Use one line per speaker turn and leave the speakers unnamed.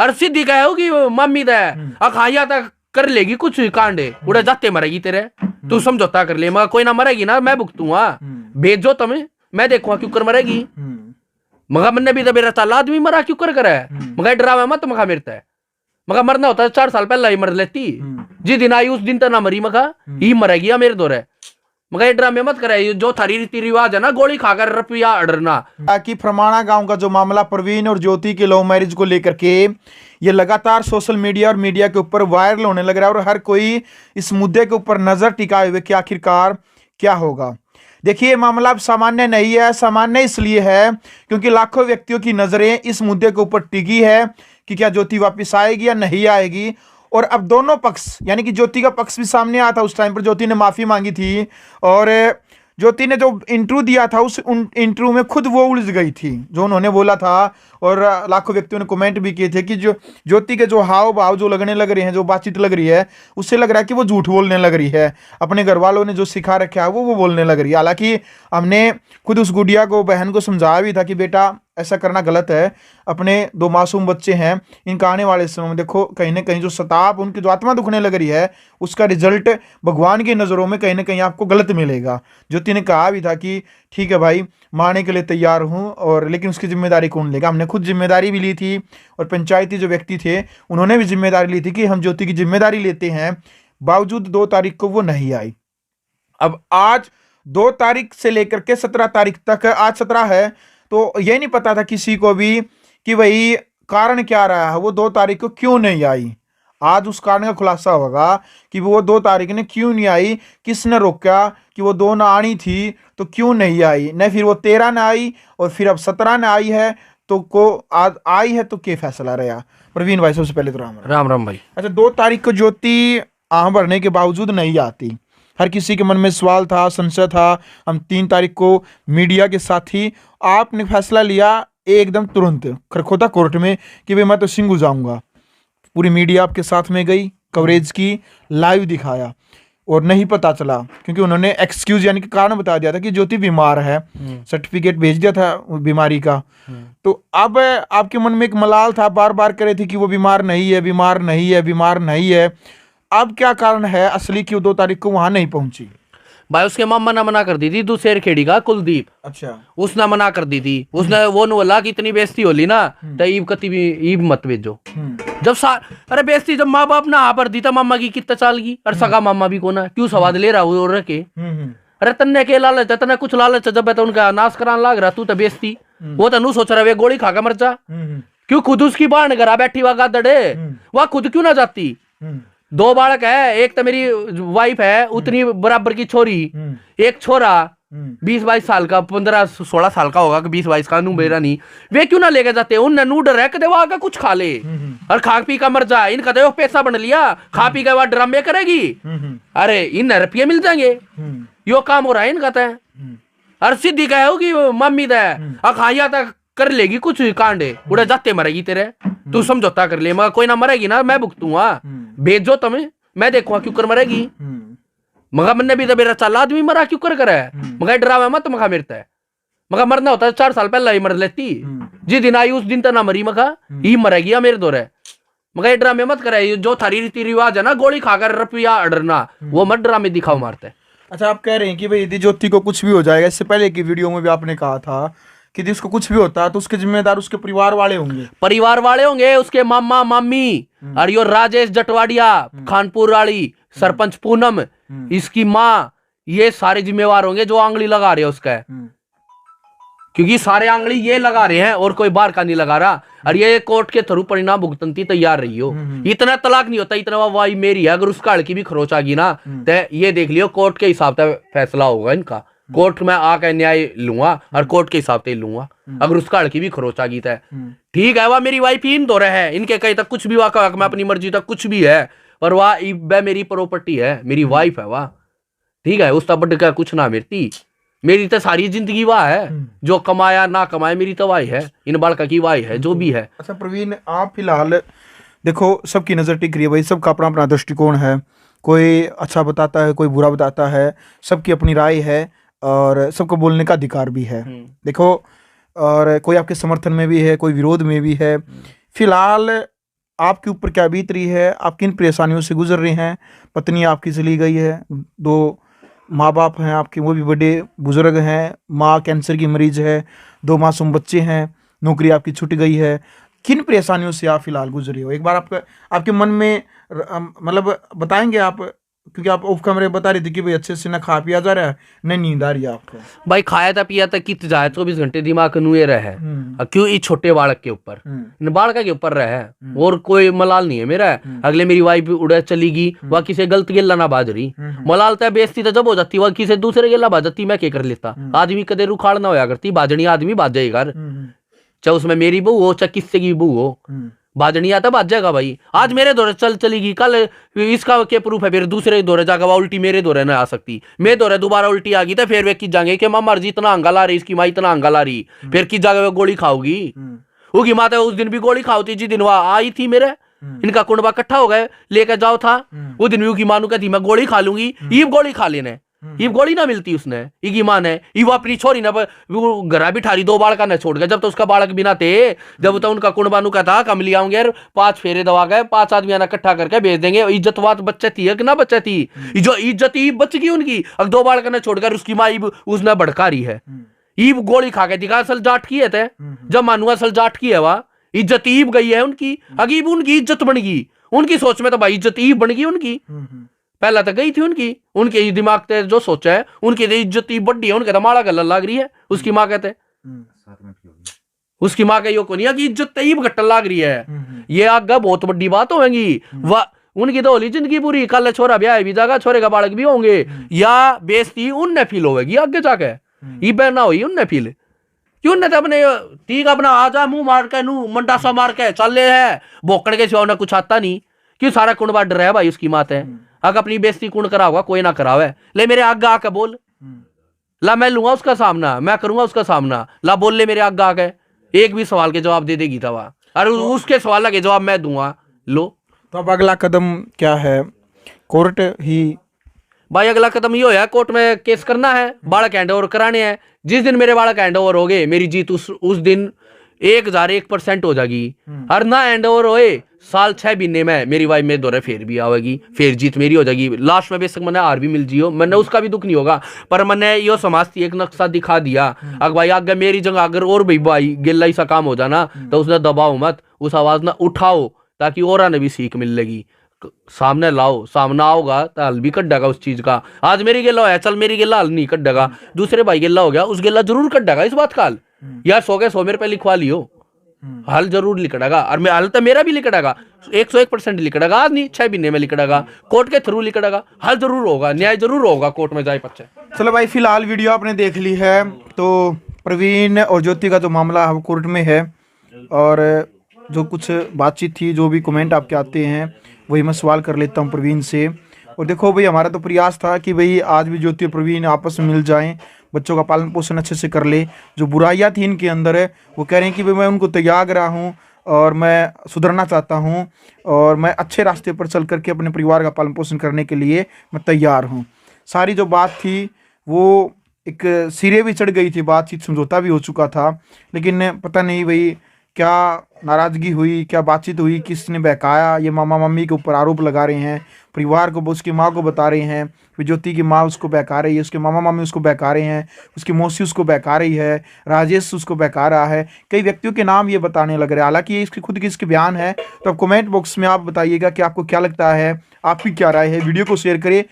अरे सीधी कहे होगी मम्मी दे अखाइया तक कर लेगी कुछ कांडे उड़े जाते मरेगी तेरे तू समझौता कर ले मगर कोई ना मरेगी ना मैं भुगतूंगा भेजो तुम्हें मैं देखूंगा क्यों कर मरेगी मगर मैंने भी तो मेरा चाल आदमी मरा क्यों कर है मगर डरावे मत मगा मेरता है मगर मरना होता है 4 साल पहले ही मर लेती जिस दिन आई उस दिन तो ना मरी मगा ही मरेगी या मेरे दौरे मगर ये ड्रामे मत करे जो थारी रीति रिवाज है ना गोली खाकर रुपया अड़ना।
कि फरमाना गांव का जो मामला प्रवीण और ज्योति के लव मैरिज को लेकर के ये लगातार सोशल मीडिया और मीडिया के ऊपर वायरल होने लग रहा है और हर कोई इस मुद्दे के ऊपर नजर टिकाए हुए कि आखिरकार क्या होगा। देखिए ये मामला अब सामान्य नहीं है, सामान्य इसलिए है क्योंकि लाखों व्यक्तियों की नजरें इस मुद्दे के ऊपर टिकी है कि क्या ज्योति वापस आएगी या नहीं आएगी। और अब दोनों पक्ष यानी कि ज्योति का पक्ष भी सामने आया था। उस टाइम पर ज्योति ने माफी मांगी थी और ज्योति ने जो इंटरव्यू दिया था उस इंटरव्यू में खुद वो उलझ गई थी जो उन्होंने बोला था और लाखों व्यक्तियों ने कमेंट भी किए थे कि जो ज्योति के जो हाव भाव जो लगने लग रहे हैं, जो बातचीत लग रही है, उससे लग रहा है कि वो झूठ बोलने लग रही है। अपने घर वालों ने जो सिखा रखा है वो बोलने लग रही है। हालांकि हमने खुद उस गुड़िया को, बहन को समझाया भी था कि बेटा ऐसा करना गलत है। अपने 2 मासूम बच्चे हैं, इनका आने वाले समय में देखो कहीं ना कहीं जो सताप, उनकी जो आत्मा दुखने लग रही है, उसका रिजल्ट भगवान की नज़रों में कहीं ना कहीं आपको गलत मिलेगा। ज्योति ने कहा भी था कि ठीक है भाई, मारने के लिए तैयार हूँ, और लेकिन उसकी जिम्मेदारी कौन लेगा। हमने खुद जिम्मेदारी भी ली थी और पंचायती जो व्यक्ति थे उन्होंने भी जिम्मेदारी ली थी कि हम ज्योति की जिम्मेदारी लेते हैं। बावजूद 2 तारीख को वो नहीं आई। अब आज 2 तारीख से लेकर के 17 तारीख तक, आज 17 है, तो ये नहीं पता था किसी को भी कि भाई कारण क्या रहा है, वो 2 तारीख को क्यों नहीं आई। आज उस कारण का खुलासा होगा कि वो 2 तारीख ने क्यों नहीं आई, किसने रोका कि वो 2 ना आनी थी तो क्यों नहीं आई, न फिर वो 13 ना आई और फिर अब 17 ना आई है तो को आज आई है तो क्या फैसला रहा। प्रवीण भाई सबसे पहले तो राम
राम भाई।
अच्छा, 2 तारीख को ज्योति आह भरने के बावजूद नहीं आती। हर किसी के मन में सवाल था, संशय था। हम 3 तारीख को मीडिया के साथ ही आपने फैसला लिया एकदम तुरंत खरखोदा कोर्ट में कि भाई मैं तो सिंगू जाऊंगा। पूरी मीडिया आपके साथ में गई, कवरेज की, लाइव दिखाया और नहीं पता चला क्योंकि उन्होंने एक्सक्यूज यानी कि कारण बता दिया था कि ज्योति बीमार है, सर्टिफिकेट भेज दिया था बीमारी का। तो अब आपके मन में एक मलाल था, बार बार करे थे कि वो बीमार नहीं है, बीमार नहीं है, बीमार नहीं है। अब क्या कारण है असली कि वो 2 तारीख को वहां नहीं पहुंची।
भाई उसके मामा ने मना कर दी थी, दूसरे खेड़ी का कुलदीप,
अच्छा,
उसने मना कर दी थी। उसने वो बोला कि इतनी बेइज्जती होली ना तो ईब कति भी ईब मत भेजो। जब अरे बेइज्जती जब माँ बाप ना आ पर दी था मामा की कितना साल की, और सगा मामा भी कोना क्यों सवाद ले रहा वो रखे। अरे तन्ने के लालच है, तन्ने कुछ लालच है, जब है तो उनका नाश कराने लाग रहा, तू तो बेइज्जती। वो तो नू सोच रहा है गोली खाकर मर जा, क्यों खुद उसकी बाण करा बैठी हुआ गादड़े, वह खुद क्यों ना जाती। 2 बालक है, एक तो मेरी वाइफ है उतनी बराबर की छोरी, एक छोरा 20-22 साल का, 15-16 साल का होगा, 20-22 का, नू मेरा नहीं। वे क्यों ना लेके जाते, उन नू डर है कि वो आगे कुछ खा ले और खा पी का मर जाए। इनका तो पैसा बन लिया, खा पी के बाद ड्रामे करेगी, अरे इन रुपये मिल जाएंगे, यो काम हो रहा है इनका। तय अरे सीधी कहे होगी मम्मी दे अखाइया तक कर लेगी कुछ कांडे उड़े जाते मरेगी तेरे, तू समझौता कर ले मगर कोई ना मरेगी ना मैं भुगतूंगा, भेजो तुम्हें मैं देखूंगा क्यों कर मरेगी। मगर मैंने भी तो मेरा चाल आदमी मरा क्यों कर है मगर डरावे मत मगा मेरता है। मगर मरना होता है 4 साल पहले ही मर लेती, जिस दिन आई उस दिन तो ना मरी मगा ही मरेगी या मेरे दौरे। मगर ड्रामे मत करे, जो थारी रीति रिवाज है ना गोली खाकर रुपया अड़ना, वो मत ड्रामे दिखाओ मारते।
अच्छा, आप कह रहे हैं कि भाई यदि ज्योति को कुछ भी हो जाएगा, इससे पहले की वीडियो में भी आपने कहा था कि उसको कुछ भी होता है तो उसके जिम्मेदार उसके परिवार वाले होंगे,
उसके मामा मामी, और यो राजेश जटवाड़िया, खानपुर वाली सरपंच पूनम, इसकी माँ, ये सारे जिम्मेवार होंगे जो आंगली लगा रहे हैं उसका, क्योंकि सारे आंगली ये लगा रहे हैं और कोई बाहर का नहीं लगा रहा। और ये कोर्ट के थ्रू परिणाम भुगतन की तैयार रही हो। इतना तलाक नहीं होता, इतना वाई मेरी है। अगर उसका लड़की भी खरोच आ गई ना तो ये देख लियो कोर्ट के हिसाब से फैसला होगा इनका। कोर्ट में आकर न्याय लूंगा और कोर्ट के हिसाब से लूंगा। अगर उसका लड़की भी खरोच आ गई तो ठीक है, वह मेरी वाइफ ही इन दो रहे हैं, इनके कहीं तक कुछ भी वाका मैं अपनी मर्जी तक कुछ भी है, पर वह मेरी प्रॉपर्टी है, मेरी वाइफ है वह, ठीक है। उस तब का कुछ ना मिलती, मेरी तो सारी जिंदगी वाह है, जो कमाया ना कमाया मेरी तो वाई है, इन बालका की वाई है जो भी है।
अच्छा प्रवीण, आप फिलहाल देखो सबकी नजर टिक रही है भाई, सबका अपना अपना दृष्टिकोण है, कोई अच्छा बताता है कोई बुरा बताता है, सबकी अपनी राय है और सबको बोलने का अधिकार भी है। देखो, और कोई आपके समर्थन में भी है कोई विरोध में भी है। फिलहाल आपके ऊपर क्या बीत रही है, आप किन परेशानियों से गुजर रहे हैं। पत्नी आपकी चली गई है, 2 माँ बाप हैं आपके, वो भी बड़े बुजुर्ग हैं, माँ कैंसर की मरीज है, 2 मासूम बच्चे हैं, नौकरी आपकी छूट गई है। किन परेशानियों से आप फिलहाल गुजर रहे हो, एक बार आपके मन में मतलब बताएंगे आप, क्योंकि आप ऑफ कैमरे बता रहे थे कि भाई अच्छे से ना खा पिया जा रहा है, न नींद आ रही है आपको।
भाई खाया था पिया था कित जाए 24 घंटे दिमाग नुए रहे। क्यों इस छोटे बालक के ऊपर, बालक के ऊपर रहे, और कोई मलाल नहीं है मेरा। अगले मेरी वाइफ उड़े चलीगी, वह किसी गलत गेला ना बाज रही, मलाल तय बेइज्जती तो जब हो जाती, वह किसी दूसरे गेला बाज जाती, मैं क्या कर लेता। आदमी कदे रुखाड़ ना होया करती, बाजनी आदमी बाज जाएगा, चाहे उसमें मेरी बहू हो चाहे किससे की बहू हो, बाजनी आता बाज जाएगा भाई। आज मेरे दौरे चलेगी, कल इसका क्या प्रूफ है फिर दूसरे दौरे जाकर वह उल्टी मेरे दौरे ना आ सकती। मेरे दौरे दोबारा उल्टी आ गई तो फिर वे की जाएंगे कि माँ मर्जी इतना अंगा ला रही, इसकी माँ इतना अंगा ला रही, फिर की जाकर गोली खाओगी। उगी माता उस दिन भी गोली खाओती जिस दिन वह आई थी मेरे, इनका कुंडबा इकट्ठा हो गए लेकर जाओ था, उस दिन भी उगी मानू कहती मैं गोली खा लूंगी, ये गोली खा लेने, ये गोली ना मिलती उसने, इगी माँ ने ये वो अपनी छोरी ना घरा बिठारी 2 बालका ने छोड़ गया, जब तो उसका बालक बिना थे, जब तो उनका कुंडबानू का था कम लिया होंगे 5 फेरे दवा गए, 5 आदमी आना इकट्ठा करके भेज देंगे। इज्जतवाद बच्चे थी कि ना बच्चे थी, जो इज्जत ईब बच गई उनकी, अब 2 बालका ने छोड़कर उसकी माँ ईब उसने भड़का रही है, ईब गोली खा के दिखा असल जाट की है थे, जब मानू असल जाट की है वह इज्जत ईब गई है उनकी, अगीब उनकी इज्जत बन गई, उनकी सोच में तो भाई इज्जत ईब बन गई उनकी, पहला तो गई थी उनके दिमाग से जो सोचा है, उनकी इज्जत ही बड्डी है, उनके तो माड़ा गला लग रही है। उसकी माँ कहते उसकी माँ का यो कोनिया की इज्जत ही घटन लग रही है, ये आगे बहुत बड़ी बात होगी। वह उनकी तो होली जिंदगी पूरी, कल छोरा ब्याह भी जाएगा, छोरे का बालक भी होंगे, या बेइज्जती उनने फील होगी आगे जाके, ये बहना हुई उनने फील क्यों न अपने ठीक अपना आ जा मुंह मार के नू मंडा सा मार के चल ले है, भोकड़ के सिवा कुछ आता नहीं, क्यों सारा कुंडबा डर है भाई उसकी मात है। अगर अपनी बेइज्जती कौन कराओगा, कोई ना करावे, ले मेरे आगे आके बोल, ला मैं लूंगा उसका सामना, मैं करूंगा उसका सामना, ला बोल ले मेरे आगे आके, एक भी सवाल के जवाब दे देगी तवा, और उसके सवाल के जवाब मैं दूंगा। लो
तो अब अगला कदम क्या है, कोर्ट ही
भाई अगला कदम ये होया, कोर्ट में केस करना है, बालक हैंड ओवर कराने हैं। जिस दिन मेरे बालक हैंड ओवर हो गए, मेरी जीत उस दिन 1001% हो जाएगी, और ना हैंड ओवर होए साल 6 महीने में मेरी वाइफ मेरे दौरे फिर भी आवेगी, फिर जीत मेरी हो जाएगी। लास्ट में बेशक मैंने हार भी मिल जियो, मैंने उसका भी दुख नहीं होगा, पर मैंने यो समाज एक नक्शा दिखा दिया। अगर भाई आगे मेरी जगह अगर और भाई गिल्ला सा काम हो जाना, तो उसने दबाओ मत, उस आवाज ना उठाओ, ताकि और ने भी सीख मिल लेगी, सामने लाओ, सामने आओगा तो हल भी कड्डेगा उस चीज का। आज मेरी गिल्ला होया, चल मेरी गिल्ला हल नहीं कड्डेगा, दूसरे भाई गिल्ला हो गया उस गिल्ला जरूर कड्डेगा, इस बात का हल यार 100 के 100 मेरे पे लिखवा लियो, हल जरूर लिखड़ेगा, और मैं हल तो मेरा भी लिखड़ेगा 101% लिखड़ेगा, आज नहीं 6 महीने में लिखड़ेगा, कोर्ट के थ्रू लिखड़ेगा, हल जरूर होगा, न्याय जरूर होगा कोर्ट में जाए बच्चे।
चलो भाई फिलहाल वीडियो आपने देख ली है, तो प्रवीण और ज्योति का जो मामला है कोर्ट में है, और जो कुछ बातचीत थी, जो भी कमेंट आपके आते हैं वही मैं सवाल कर लेता हूँ प्रवीण से। और देखो भाई हमारा तो प्रयास था कि भाई आज भी ज्योति और प्रवीण आपस में मिल जाएं, बच्चों का पालन पोषण अच्छे से कर ले। जो बुराइयां थी इनके अंदर है वो कह रहे हैं कि भाई मैं उनको त्याग रहा हूँ और मैं सुधरना चाहता हूँ, और मैं अच्छे रास्ते पर चल करके अपने परिवार का पालन पोषण करने के लिए मैं तैयार हूँ। सारी जो बात थी वो एक सिरे भी चढ़ गई थी, बातचीत समझौता भी हो चुका था, लेकिन पता नहीं भाई क्या नाराज़गी हुई, क्या बातचीत हुई, किसने बहकाया, ये मामा मम्मी के ऊपर आरोप लगा रहे हैं, परिवार को उसकी माँ को बता रहे हैं, फिर ज्योति की माँ उसको बहका रही है, उसके मामा मामी उसको बहका रहे हैं, उसकी मौसी उसको बहका रही है, राजेश उसको बहका रहा है, कई व्यक्तियों के नाम ये बताने लग रहे हैं। हालांकि ये इसकी खुद की इसके बयान है, तो अब कमेंट बॉक्स में आप बताइएगा कि आपको क्या लगता है, आपकी क्या राय है, वीडियो को शेयर करें।